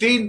3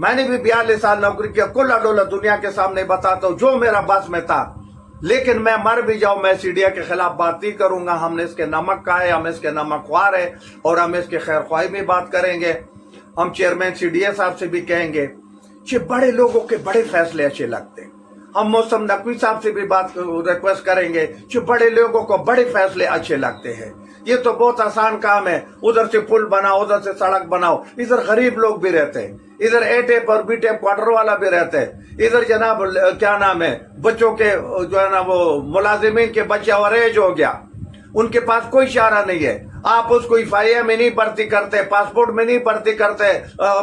میں نے بھی 42 سال نوکری کیا, کل ڈولا دنیا کے سامنے بتاتا ہوں جو میرا بس میں تھا. لیکن میں مر بھی جاؤں میں سی ڈی اے کے خلاف بات نہیں کروں گا. ہم نے اس کے نمک کھائے, ہم اس کے نمک خوار ہے, اور ہم اس کے خیر خواہی میں بات کریں گے. ہم چیئرمین سی ڈی اے صاحب سے بھی کہیں گے کہ بڑے لوگوں کے بڑے فیصلے اچھے لگتے ہیں. ہم موسم نقوی صاحب سے بھی بات ریکویسٹ کریں گے کہ بڑے لوگوں کو بڑے فیصلے اچھے لگتے ہیں. یہ تو بہت آسان کام ہے, ادھر سے پل بناؤ, ادھر سے سڑک بناؤ. ادھر غریب لوگ بھی رہتے ہیں, ادھر اے ٹیپ اور بی ٹیپ کوارٹر والا بھی رہتے ہیں. ادھر جناب کیا نام ہے, بچوں کے جو ہے نا وہ ملازمین کے بچے اور ایج ہو گیا, ان کے پاس کوئی چارہ نہیں ہے. آپ اس کو ایف آئی اے میں نہیں بھرتی کرتے, پاسپورٹ میں نہیں بھرتی کرتے,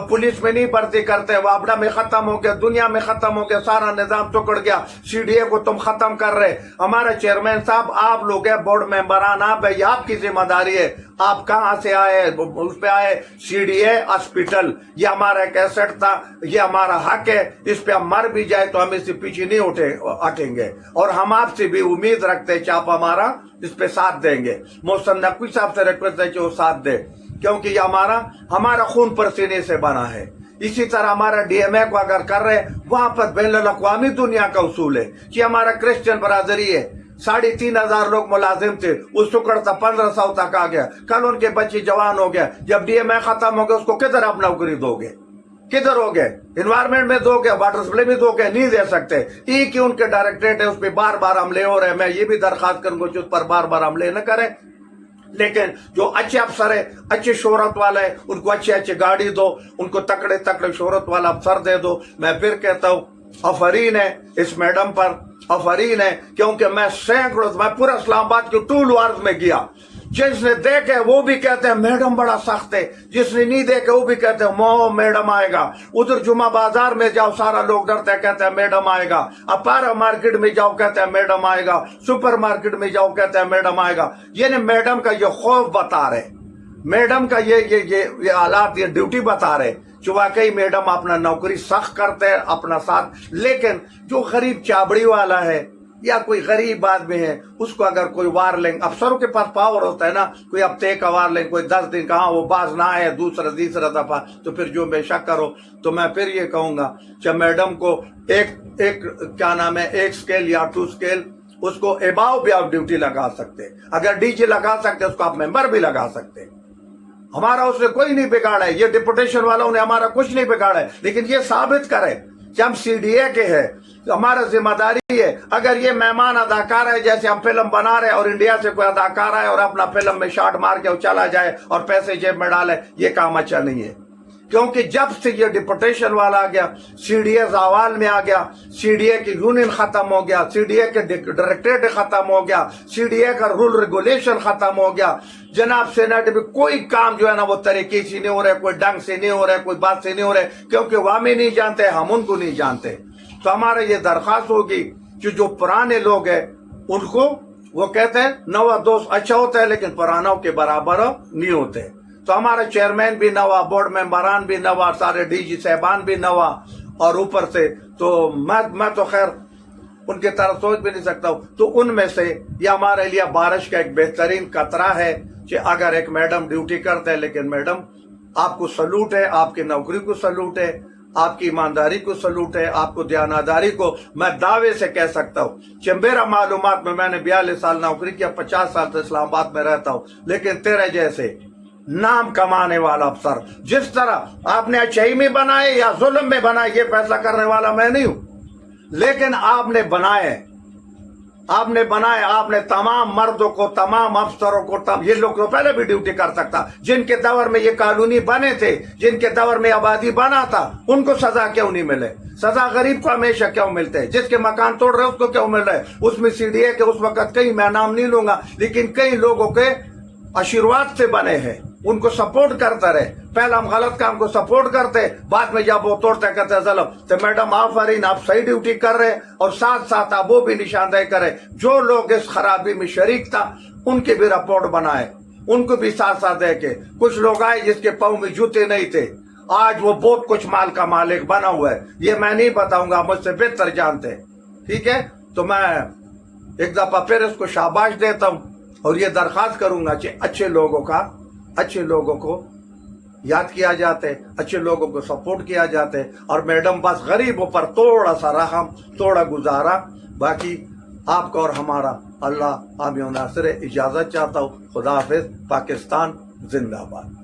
پولیس میں نہیں بھرتی کرتے. وابڈا میں ختم ہو گیا, دنیا میں ختم ہو گیا, سارا نظام ٹکڑ گیا. سی ڈی اے کو تم ختم کر رہے. ہمارا چیئرمین صاحب آپ لوگ ہیں, بورڈ ممبران آپ ہے, یہ آپ کی ذمہ داری ہے. آپ کہاں سے آئے, اس پہ آئے سی ڈی اے ہاسپٹل. یہ ہمارا ایک ایسٹ تھا, یہ ہمارا حق ہے. اس پہ ہم مر بھی جائے تو ہم اس سے پیچھے نہیں ہٹیں گے, اور ہم آپ سے بھی امید رکھتے ہیں کہ آپ ہمارا اس پہ ساتھ دیں گے. محسن نقوی صاحب سے ریکویسٹ ہے کہ وہ ساتھ دے, کیونکہ یہ ہمارا خون پسینے سے بنا ہے. اسی طرح ہمارا ڈی ایم اے کو اگر کر رہے, وہاں پر بین الاقوامی دنیا کا اصول ہے کہ ہمارا کرسچن برادری ہے. 3,500 لوگ ملازم تھے, اس ٹکڑ تھا 1,500 تک آ گیا. کل ان کے بچے جوان ہو گیا. جب ڈی ایم اے ختم ہو گیا, اس کو کدھر آپ نوکری دو گے؟ کدھر ہو گئے؟ انوائرمنٹ میں دو گے, واٹر سپلائی میں دو گے, نہیں دے سکتے. ایک ہی ان کے ڈائریکٹریٹ ہے, اس پہ بار بار حملے ہو رہے ہیں. میں یہ بھی درخواست کروں گا کہ اس پر بار بار حملے نہ کریں. لیکن جو اچھے افسر ہے, اچھے شہرت والا ہے, ان کو اچھے گاڑی دو, ان کو تکڑے شہرت والا افسر دے دو. میں پھر کہتا ہوں آفرین ہے اس میڈم پر, آفرین ہے, کیونکہ میں پورا اسلام آباد کے ٹول وارز میں گیا. جس نے دیکھے وہ بھی کہتے ہیں میڈم بڑا سخت ہے, جس نے نہیں دیکھے وہ بھی کہتے ہیں میڈم آئے گا. ادھر جمعہ بازار میں جاؤ, سارا لوگ ڈرتے ہیں, کہتے ہیں میڈم آئے گا. اپارا مارکیٹ میں جاؤ, کہتے ہیں میڈم آئے گا. سپر مارکیٹ میں جاؤ, کہتے ہیں میڈم آئے گا. یعنی میڈم کا یہ خوف بتا رہے, میڈم کا یہ حالات, یہ ڈیوٹی بتا رہے کہ واقعی میڈم اپنا نوکری سخت کرتے ہیں اپنا ساتھ. لیکن جو غریب چابڑی والا ہے یا کوئی غریب آدمی ہے, اس کو اگر کوئی وارننگ, افسروں کے پاس پاور ہوتا ہے نا, کوئی ہفتے کا وارننگ, کوئی 10 دن کا, وہ باز نہ آئے دوسرا تیسرا دفعہ, تو پھر جو بے شک کرو. تو میں پھر یہ کہوں گا کہ میڈم کو ایک کیا نام ہے, 1 اسکیل یا 2 اسکیل, اس کو اباؤ بھی آپ ڈیوٹی لگا سکتے. اگر ڈی جی لگا سکتے, اس کو آپ ممبر بھی لگا سکتے. ہمارا اس نے کوئی نہیں بگاڑا ہے, یہ ڈپوٹیشن والوں نے ہمارا کچھ نہیں بگاڑا ہے. لیکن یہ ثابت کرے کہ ہم سی ڈی اے کے ہیں, ہمارا ذمہ داری ہے. اگر یہ مہمان اداکار ہے, جیسے ہم فلم بنا رہے اور انڈیا سے کوئی اداکار آئے اور اپنا فلم میں شاٹ مار کے وہ چلا جائے اور پیسے جیب میں ڈالے, یہ کام اچھا نہیں ہے. کیونکہ جب سے یہ ڈپوٹیشن والا آ گیا, سی ڈی اے زوال میں آ گیا, سی ڈی اے کی یونین ختم ہو گیا, سی ڈی اے کے ڈائریکٹریٹ ختم ہو گیا, سی ڈی اے کا رول ریگولیشن ختم ہو گیا. جناب سینٹ میں کوئی کام جو ہے نا وہ طریقے سے نہیں ہو رہا ہے, کوئی ڈنگ سے نہیں ہو رہا ہے, کوئی بات سے نہیں ہو رہا ہے, کیونکہ وہ ہمیں نہیں جانتے, ہم ان کو نہیں جانتے. تو ہمارا یہ درخواست ہوگی کہ جو پرانے لوگ ہیں ان کو, وہ کہتے ہیں نوا دوست اچھا ہوتا ہے لیکن پرانوں کے برابر نہیں ہوتے. تو ہمارا چیئرمین بھی نوا, بورڈ ممبران بھی نوا, سارے ڈی جی صاحبان بھی نوا, اور اوپر سے تو میں تو خیر ان کی طرف سوچ بھی نہیں سکتا ہوں. تو ان میں سے یہ ہمارے لیے بارش کا ایک بہترین قطرہ ہے کہ اگر ایک میڈم ڈیوٹی کرتے ہیں, لیکن میڈم آپ کو سلوٹ ہے, آپ کی نوکری کو سلوٹ ہے, آپ کی ایمانداری کو سلوٹ ہے, آپ کو دیانتداری کو. میں دعوے سے کہہ سکتا ہوں کہ میرا معلومات میں نے 42 سال نوکری کیا, 50 سال سے اسلام آباد میں رہتا ہوں, لیکن تیرے جیسے نام کمانے والا افسر, جس طرح آپ نے اچھائی میں بنائے یا ظلم میں بنائے, یہ فیصلہ کرنے والا میں نہیں ہوں. لیکن آپ نے بنائے, آپ نے تمام مردوں کو, تمام افسروں کو, یہ لوگ تو پہلے بھی ڈیوٹی کر سکتا. جن کے دور میں یہ کالونی بنے تھے, جن کے دور میں آبادی بنا تھا, ان کو سزا کیوں نہیں ملے؟ سزا غریب کو ہمیشہ کیوں ملتے ہیں؟ جس کے مکان توڑ رہے اس کو کیوں مل رہے؟ اس میں سی ڈی اے کے اس وقت کئی, میں نام نہیں لوں گا, لیکن کئی لوگوں کے آشیرواد سے بنے ہیں, ان کو سپورٹ کرتا رہے. پہلے ہم غلط کام کو سپورٹ کرتے, بعد میں جب وہ توڑتے کہتے ظلم. تو میڈم آفرین, آپ صحیح ڈیوٹی کر رہے, اور ساتھ ساتھ آپ وہ بھی نشاندہی کرے جو لوگ اس خرابی میں شریک تھا, ان کی بھی رپورٹ بنائے, ان کو بھی ساتھ ساتھ دیکھے. کچھ لوگ آئے جس کے پاؤں میں جوتے نہیں تھے, آج وہ بہت کچھ مال کا مالک بنا ہوا ہے. یہ میں نہیں بتاؤں گا, مجھ سے بہتر جانتے. ٹھیک ہے, تو میں ایک دفعہ پھر اس کو شاباش دیتا ہوں, اور یہ درخواست کروں گا کہ اچھے لوگوں کو یاد کیا جاتے، اچھے لوگوں کو سپورٹ کیا جاتے، اور میڈم بس غریبوں پر تھوڑا سا رحم، تھوڑا گزارا. باقی آپ کا اور ہمارا اللہ حامی و ناصر. اجازت چاہتا ہوں. خدا حافظ. پاکستان زندہ باد.